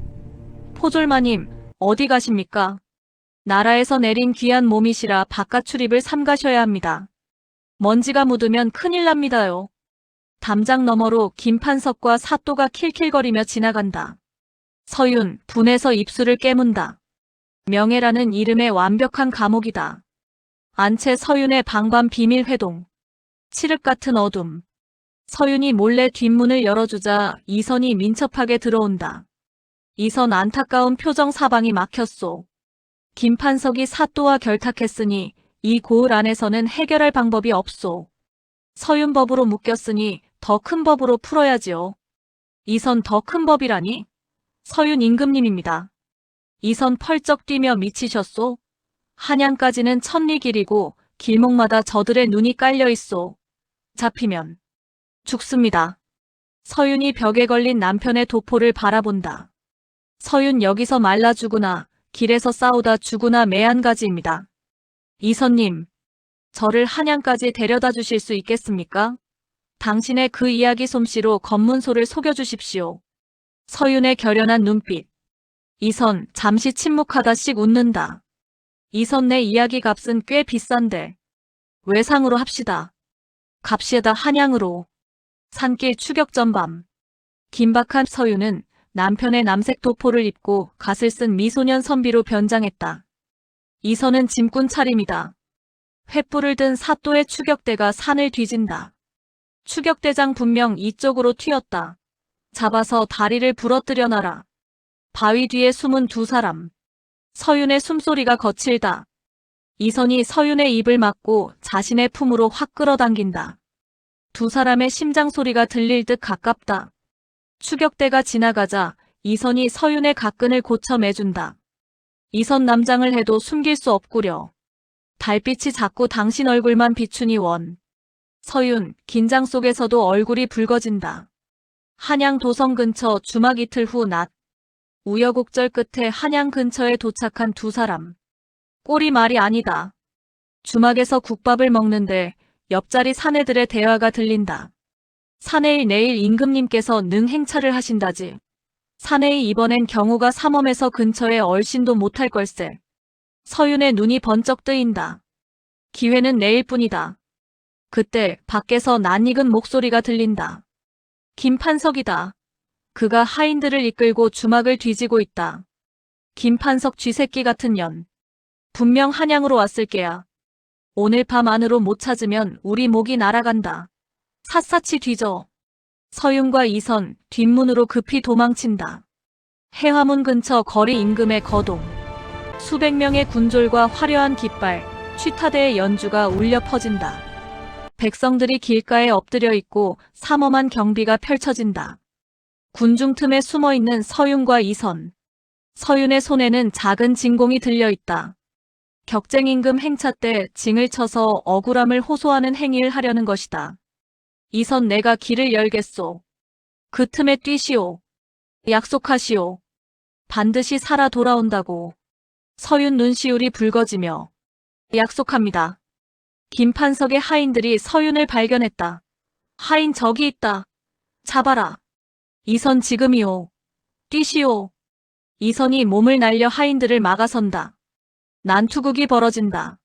포졸마님, 어디 가십니까? 나라에서 내린 귀한 몸이시라 바깥 출입을 삼가셔야 합니다. 먼지가 묻으면 큰일 납니다요. 담장 너머로 김판석과 사또가 킬킬거리며 지나간다. 서윤, 분해서 입술을 깨문다. 명예라는 이름의 완벽한 감옥이다. 안채 서윤의 방밤 비밀 회동. 칠흑 같은 어둠. 서윤이 몰래 뒷문을 열어주자 이선이 민첩하게 들어온다. 이선 안타까운 표정 사방이 막혔소. 김판석이 사또와 결탁했으니 이 고을 안에서는 해결할 방법이 없소. 서윤법으로 묶였으니 더 큰 법으로 풀어야지요. 이선 더 큰 법이라니? 서윤 임금님입니다. 이선 펄쩍 뛰며 미치셨소? 한양까지는 천리 길이고 길목마다 저들의 눈이 깔려 있소. 잡히면 죽습니다. 서윤이 벽에 걸린 남편의 도포를 바라본다. 서윤 여기서 말라 죽으나 길에서 싸우다 죽으나 매한가지입니다. 이선님, 저를 한양까지 데려다 주실 수 있겠습니까? 당신의 그 이야기 솜씨로 검문소를 속여주십시오. 서윤의 결연한 눈빛. 이선 잠시 침묵하다 씩 웃는다. 이선 내 이야기 값은 꽤 비싼데. 외상으로 합시다. 갑시다 한양으로. 산길 추격전 밤. 긴박한 서윤은 남편의 남색 도포를 입고 갓을 쓴 미소년 선비로 변장했다. 이선은 짐꾼 차림이다. 횃불을 든 사또의 추격대가 산을 뒤진다. 추격대장 분명 이쪽으로 튀었다. 잡아서 다리를 부러뜨려 놔라. 바위 뒤에 숨은 두 사람. 서윤의 숨소리가 거칠다. 이선이 서윤의 입을 막고 자신의 품으로 확 끌어당긴다. 두 사람의 심장 소리가 들릴 듯 가깝다. 추격대가 지나가자 이선이 서윤의 가끈을 고쳐 매준다. 이선 남장을 해도 숨길 수 없구려. 달빛이 자꾸 당신 얼굴만 비추니 원. 서윤, 긴장 속에서도 얼굴이 붉어진다. 한양 도성 근처 주막 이틀 후 낮. 우여곡절 끝에 한양 근처에 도착한 두 사람. 꼴이 말이 아니다. 주막에서 국밥을 먹는데 옆자리 사내들의 대화가 들린다. 사내일 내일 임금님께서 능 행차를 하신다지. 사내이 이번엔 경호가 삼엄해서 근처에 얼씬도 못할 걸세. 서윤의 눈이 번쩍 뜨인다. 기회는 내일뿐이다. 그때 밖에서 낯익은 목소리가 들린다. 김판석이다. 그가 하인들을 이끌고 주막을 뒤지고 있다. 김판석 쥐새끼 같은 년. 분명 한양으로 왔을 게야. 오늘 밤 안으로 못 찾으면 우리 목이 날아간다. 샅샅이 뒤져. 서윤과 이선 뒷문으로 급히 도망친다. 해화문 근처 거리 임금의 거동. 수백 명의 군졸과 화려한 깃발, 취타대의 연주가 울려 퍼진다. 백성들이 길가에 엎드려 있고 삼엄한 경비가 펼쳐진다. 군중 틈에 숨어있는 서윤과 이선. 서윤의 손에는 작은 진공이 들려있다. 격쟁 임금 행차 때 징을 쳐서 억울함을 호소하는 행위를 하려는 것이다. 이선 내가 길을 열겠소. 그 틈에 뛰시오. 약속하시오. 반드시 살아 돌아온다고. 서윤 눈시울이 붉어지며 약속합니다. 김판석의 하인들이 서윤을 발견했다. 하인 저기 있다. 잡아라. 이선 지금이오. 뛰시오. 이선이 몸을 날려 하인들을 막아선다. 난투극이 벌어진다.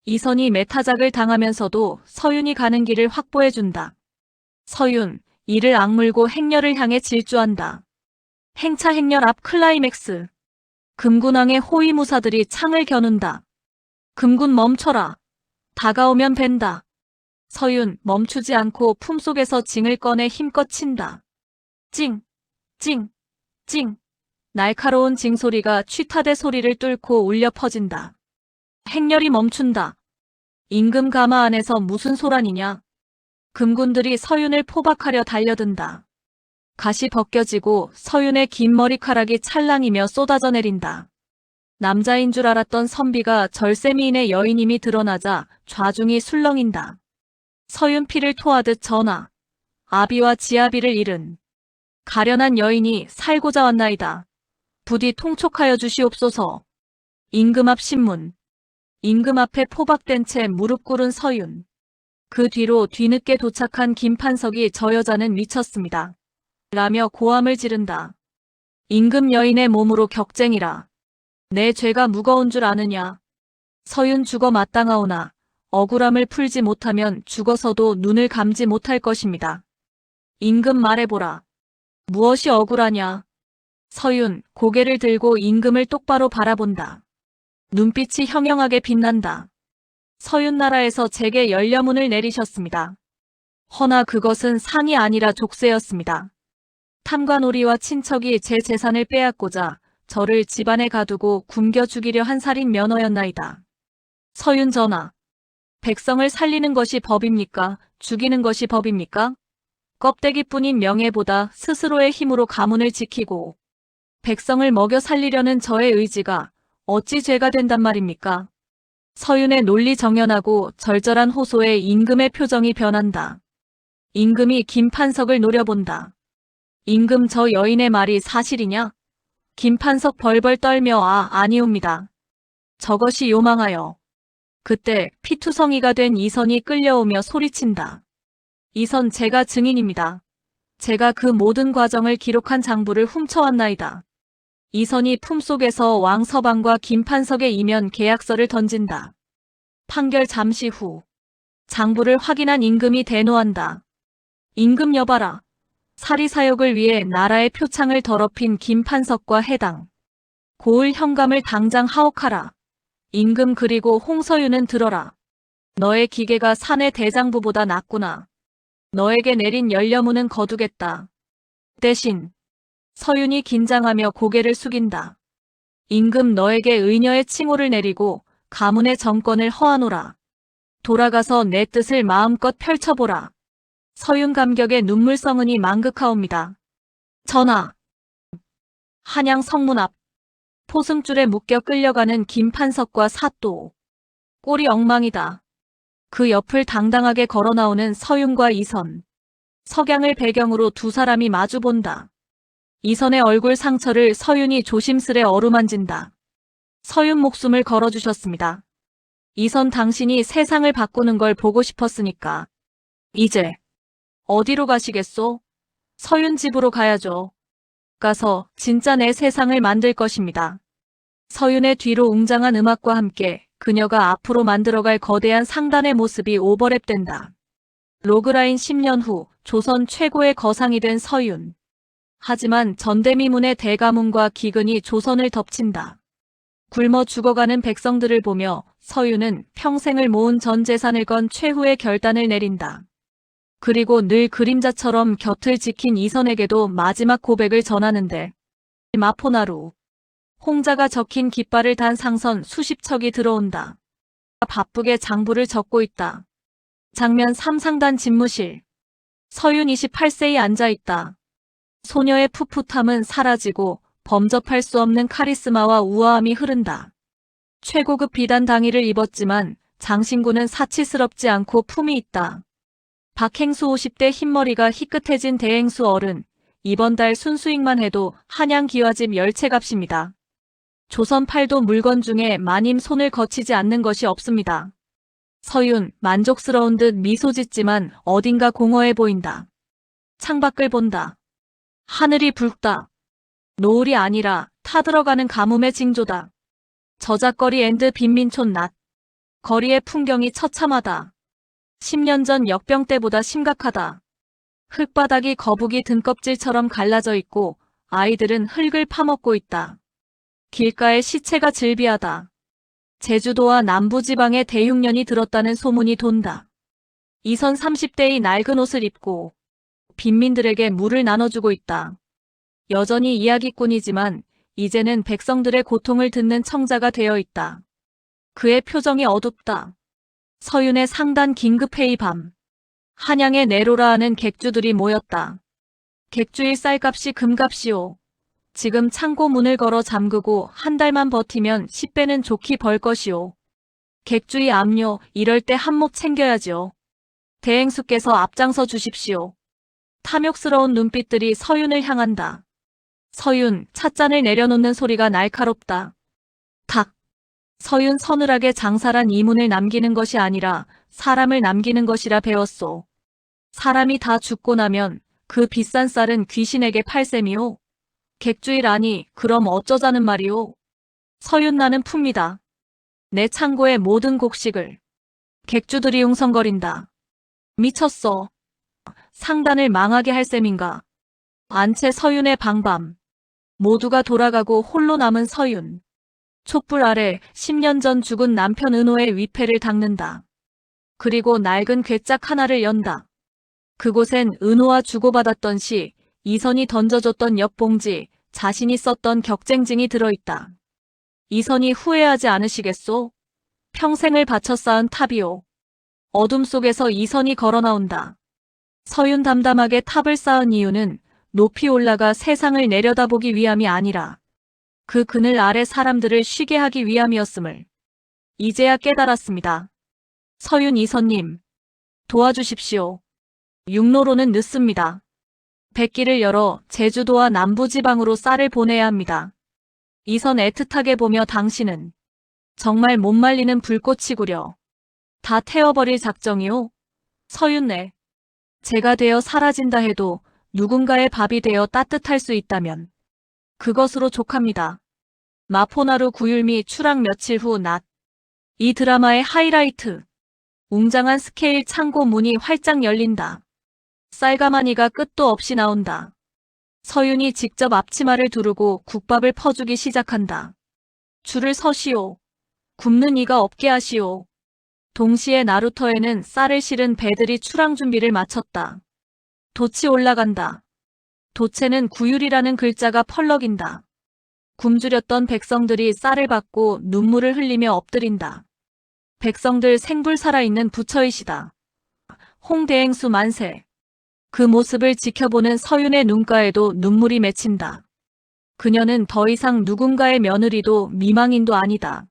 이선이 매타작을 당하면서도 서윤이 가는 길을 확보해준다. 서윤, 이를 악물고 행렬을 향해 질주한다. 행차 행렬 앞 클라이맥스. 금군왕의 호위무사들이 창을 겨눈다. 금군 멈춰라. 다가오면 벤다. 서윤 멈추지 않고 품속에서 징을 꺼내 힘껏 친다. 찡, 찡, 찡. 날카로운 징소리가 취타대 소리를 뚫고 울려 퍼진다. 행렬이 멈춘다. 임금 가마 안에서 무슨 소란이냐. 금군들이 서윤을 포박하려 달려든다. 갓이 벗겨지고 서윤의 긴 머리카락이 찰랑이며 쏟아져 내린다. 남자인 줄 알았던 선비가 절세미인의 여인임이 드러나자 좌중이 술렁인다. 서윤 피를 토하듯 전하. 아비와 지아비를 잃은 가련한 여인이 살고자 왔나이다. 부디 통촉하여 주시옵소서. 임금 앞 신문. 임금 앞에 포박된 채 무릎 꿇은 서윤. 그 뒤로 뒤늦게 도착한 김판석이 저 여자는 미쳤습니다. 라며 고함을 지른다. 임금 여인의 몸으로 격쟁이라. 내 죄가 무거운 줄 아느냐. 서윤 죽어 마땅하오나 억울함을 풀지 못하면 죽어서도 눈을 감지 못할 것입니다. 임금 말해보라. 무엇이 억울하냐. 서윤 고개를 들고 임금을 똑바로 바라본다. 눈빛이 형형하게 빛난다. 서윤 나라에서 제게 연려문을 내리셨습니다. 허나 그것은 상이 아니라 족쇄였습니다. 탐관오리와 친척이 제 재산을 빼앗고자 저를 집안에 가두고 굶겨 죽이려 한 살인 면허였나이다. 서윤 전하, 백성을 살리는 것이 법입니까? 죽이는 것이 법입니까? 껍데기뿐인 명예보다 스스로의 힘으로 가문을 지키고 백성을 먹여 살리려는 저의 의지가 어찌 죄가 된단 말입니까? 서윤의 논리 정연하고 절절한 호소에 임금의 표정이 변한다. 임금이 김판석을 노려본다. 임금 저 여인의 말이 사실이냐? 김판석 벌벌 떨며 아니옵니다. 저것이 요망하여. 그때 피투성이가 된 이선이 끌려오며 소리친다. 이선 제가 증인입니다. 제가 그 모든 과정을 기록한 장부를 훔쳐왔나이다. 이선이 품속에서 왕 서방과 김판석의 이면 계약서를 던진다. 판결 잠시 후 장부를 확인한 임금이 대노한다. 임금 여봐라. 사리사욕을 위해 나라의 표창을 더럽힌 김판석과 해당 고을 현감을 당장 하옥하라. 임금 그리고 홍서윤은 들어라. 너의 기계가 사내 대장부보다 낫구나. 너에게 내린 연려문은 거두겠다. 대신 서윤이 긴장하며 고개를 숙인다. 임금 너에게 의녀의 칭호를 내리고 가문의 정권을 허하노라. 돌아가서 내 뜻을 마음껏 펼쳐보라. 서윤 감격에 눈물 썩으니 망극하옵니다. 전하. 한양 성문 앞 포승줄에 묶여 끌려가는 김판석과 사또. 꼴이 엉망이다. 그 옆을 당당하게 걸어 나오는 서윤과 이선. 석양을 배경으로 두 사람이 마주본다. 이선의 얼굴 상처를 서윤이 조심스레 어루만진다. 서윤 목숨을 걸어주셨습니다. 이선 당신이 세상을 바꾸는 걸 보고 싶었으니까. 이제 어디로 가시겠소? 서윤 집으로 가야죠. 가서 진짜 내 세상을 만들 것입니다. 서윤의 뒤로 웅장한 음악과 함께 그녀가 앞으로 만들어갈 거대한 상단의 모습이 오버랩된다. 로그라인 10년 후 조선 최고의 거상이 된 서윤. 하지만 전대미문의 대가문과 기근이 조선을 덮친다. 굶어 죽어가는 백성들을 보며 서윤은 평생을 모은 전 재산을 건 최후의 결단을 내린다. 그리고 늘 그림자처럼 곁을 지킨 이선에게도 마지막 고백을 전하는데 마포나루. 홍자가 적힌 깃발을 단 상선 수십 척이 들어온다. 바쁘게 장부를 적고 있다. 장면 3상단 집무실. 서윤 28세에 앉아있다. 소녀의 풋풋함은 사라지고 범접할 수 없는 카리스마와 우아함이 흐른다. 최고급 비단 당의를 입었지만 장신구는 사치스럽지 않고 품이 있다. 박행수 50대 흰머리가 희끗해진 대행수 어른. 이번 달 순수익만 해도 한양 기와집 10채 값입니다. 조선 팔도 물건 중에 마님 손을 거치지 않는 것이 없습니다. 서윤, 만족스러운 듯 미소 짓지만 어딘가 공허해 보인다. 창밖을 본다. 하늘이 붉다. 노을이 아니라 타들어가는 가뭄의 징조다. 저작거리 앤드 빈민촌 낮. 거리의 풍경이 처참하다. 10년 전 역병 때보다 심각하다. 흙바닥이 거북이 등껍질처럼 갈라져 있고 아이들은 흙을 파먹고 있다. 길가에 시체가 즐비하다. 제주도와 남부지방에 대흉년이 들었다는 소문이 돈다. 이선 30대의 낡은 옷을 입고 빈민들에게 물을 나눠주고 있다. 여전히 이야기꾼이지만 이제는 백성들의 고통을 듣는 청자가 되어 있다. 그의 표정이 어둡다. 서윤의 상단 긴급회의 밤. 한양에 내로라 하는 객주들이 모였다. 객주일 쌀값이 금값이오. 지금 창고 문을 걸어 잠그고 한 달만 버티면 10배는 좋게 벌 것이오. 객주의 압류, 이럴 때 한몫 챙겨야지요. 대행수께서 앞장서 주십시오. 탐욕스러운 눈빛들이 서윤을 향한다. 서윤, 찻잔을 내려놓는 소리가 날카롭다. 탁. 서윤 서늘하게 장사란 이문을 남기는 것이 아니라 사람을 남기는 것이라 배웠소. 사람이 다 죽고 나면 그 비싼 쌀은 귀신에게 팔셈이오. 객주일아니 그럼 어쩌자는 말이오. 서윤 나는 풉니다. 내 창고의 모든 곡식을. 객주들이 웅성거린다. 미쳤어. 상단을 망하게 할 셈인가. 안채 서윤의 방밤. 모두가 돌아가고 홀로 남은 서윤. 촛불 아래 10년 전 죽은 남편 은호의 위패를 닦는다. 그리고 낡은 괴짝 하나를 연다. 그곳엔 은호와 주고받았던 시, 이선이 던져줬던 옆봉지, 자신이 썼던 격쟁증이 들어있다. 이선이 후회하지 않으시겠소? 평생을 바쳐 쌓은 탑이오. 어둠 속에서 이선이 걸어 나온다. 서윤 담담하게 탑을 쌓은 이유는 높이 올라가 세상을 내려다보기 위함이 아니라 그 그늘 아래 사람들을 쉬게 하기 위함이었음을 이제야 깨달았습니다. 서윤 이선님, 도와주십시오. 육로로는 늦습니다. 백기를 열어 제주도와 남부지방으로 쌀을 보내야 합니다. 이선 애틋하게 보며 당신은 정말 못 말리는 불꽃이구려. 다 태워버릴 작정이오? 서윤네. 제가 되어 사라진다 해도 누군가의 밥이 되어 따뜻할 수 있다면 그것으로 족합니다. 마포나루 구율미 추락 며칠 후 낮. 이 드라마의 하이라이트. 웅장한 스케일 창고 문이 활짝 열린다. 쌀가마니가 끝도 없이 나온다. 서윤이 직접 앞치마를 두르고 국밥을 퍼주기 시작한다. 줄을 서시오. 굽는 이가 없게 하시오. 동시에 나루터에는 쌀을 실은 배들이 출항 준비를 마쳤다. 돛이 올라간다. 돛에는 구율이라는 글자가 펄럭인다. 굶주렸던 백성들이 쌀을 받고 눈물을 흘리며 엎드린다. 백성들 생불 살아있는 부처이시다. 홍대행수 만세. 그 모습을 지켜보는 서윤의 눈가에도 눈물이 맺힌다. 그녀는 더 이상 누군가의 며느리도 미망인도 아니다.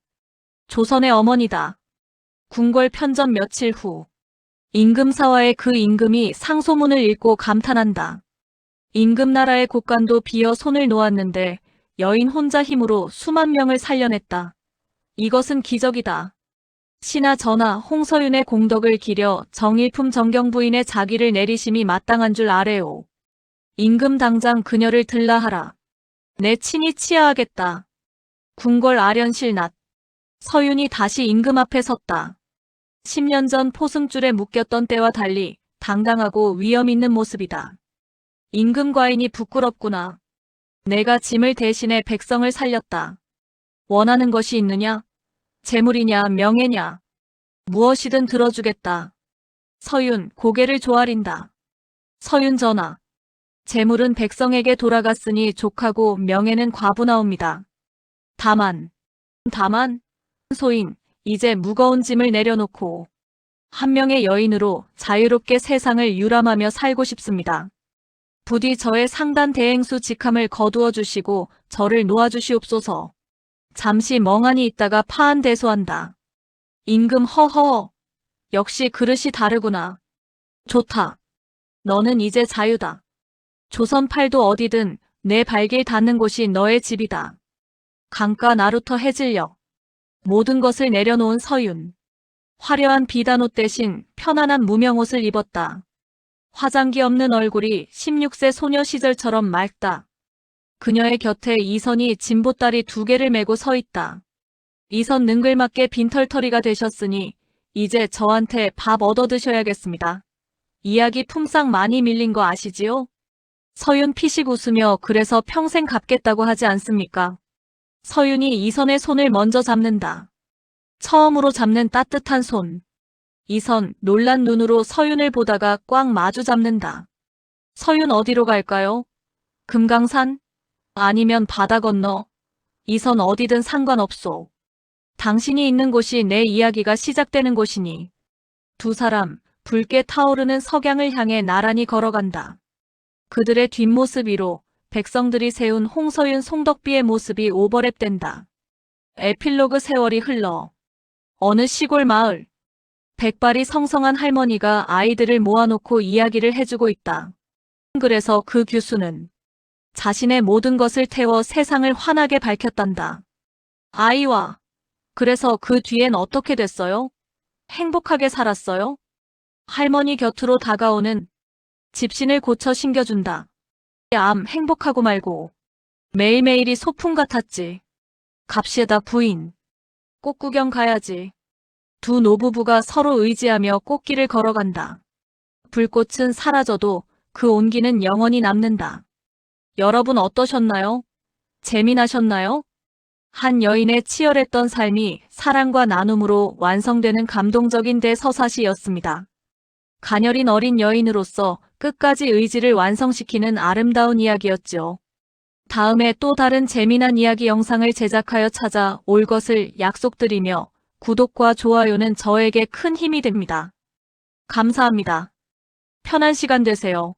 조선의 어머니다. 궁궐 편전 며칠 후. 임금사와의 그 임금이 상소문을 읽고 감탄한다. 임금나라의 곳간도 비어 손을 놓았는데 여인 혼자 힘으로 수만 명을 살려냈다. 이것은 기적이다. 시나 전하 홍서윤의 공덕을 기려 정일품 정경부인의 자기를 내리심이 마땅한 줄 아래오. 임금 당장 그녀를 들라하라. 내 친히 치하하겠다. 궁궐 아련실 낮. 서윤이 다시 임금 앞에 섰다. 10년 전 포승줄에 묶였던 때와 달리 당당하고 위엄 있는 모습이다. 임금 과인이 부끄럽구나. 내가 짐을 대신해 백성을 살렸다. 원하는 것이 있느냐? 재물이냐 명예냐? 무엇이든 들어주겠다. 서윤 고개를 조아린다. 서윤 전하. 재물은 백성에게 돌아갔으니 족하고 명예는 과부나옵니다. 다만 소인 이제 무거운 짐을 내려놓고 한 명의 여인으로 자유롭게 세상을 유람하며 살고 싶습니다. 부디 저의 상단 대행수 직함을 거두어 주시고 저를 놓아주시옵소서. 잠시 멍하니 있다가 파한대소한다. 임금 허허. 역시 그릇이 다르구나. 좋다. 너는 이제 자유다. 조선 팔도 어디든 내 발길 닿는 곳이 너의 집이다. 강가 나루터 해질녘. 모든 것을 내려놓은 서윤. 화려한 비단옷 대신 편안한 무명옷을 입었다. 화장기 없는 얼굴이 16세 소녀 시절처럼 맑다. 그녀의 곁에 이선이 진보다리 2개를 메고 서 있다. 이선 능글맞게 빈털터리가 되셨으니 이제 저한테 밥 얻어 드셔야겠습니다. 이야기 품삯 많이 밀린 거 아시지요? 서윤 피식 웃으며 그래서 평생 갚겠다고 하지 않습니까? 서윤이 이선의 손을 먼저 잡는다. 처음으로 잡는 따뜻한 손. 이선 놀란 눈으로 서윤을 보다가 꽉 마주 잡는다. 서윤 어디로 갈까요? 금강산? 아니면 바다 건너? 이선 어디든 상관없소. 당신이 있는 곳이 내 이야기가 시작되는 곳이니. 두 사람 붉게 타오르는 석양을 향해 나란히 걸어간다. 그들의 뒷모습 위로 백성들이 세운 홍서윤 송덕비의 모습이 오버랩된다. 에필로그 세월이 흘러 어느 시골 마을. 백발이 성성한 할머니가 아이들을 모아놓고 이야기를 해주고 있다. 그래서 그 규수는 자신의 모든 것을 태워 세상을 환하게 밝혔단다. 아이와 그래서 그 뒤엔 어떻게 됐어요? 행복하게 살았어요? 할머니 곁으로 다가오는 집신을 고쳐 신겨준다. 행복하고 말고 매일매일이 소풍 같았지. 갑시다 부인. 꽃 구경 가야지. 두 노부부가 서로 의지하며 꽃길을 걸어간다. 불꽃은 사라져도 그 온기는 영원히 남는다. 여러분 어떠셨나요? 재미나셨나요? 한 여인의 치열했던 삶이 사랑과 나눔으로 완성되는 감동적인 대서사시였습니다. 가녀린 어린 여인으로서 끝까지 의지를 완성시키는 아름다운 이야기였죠. 다음에 또 다른 재미난 이야기 영상을 제작하여 찾아올 것을 약속드리며 구독과 좋아요는 저에게 큰 힘이 됩니다. 감사합니다. 편한 시간 되세요.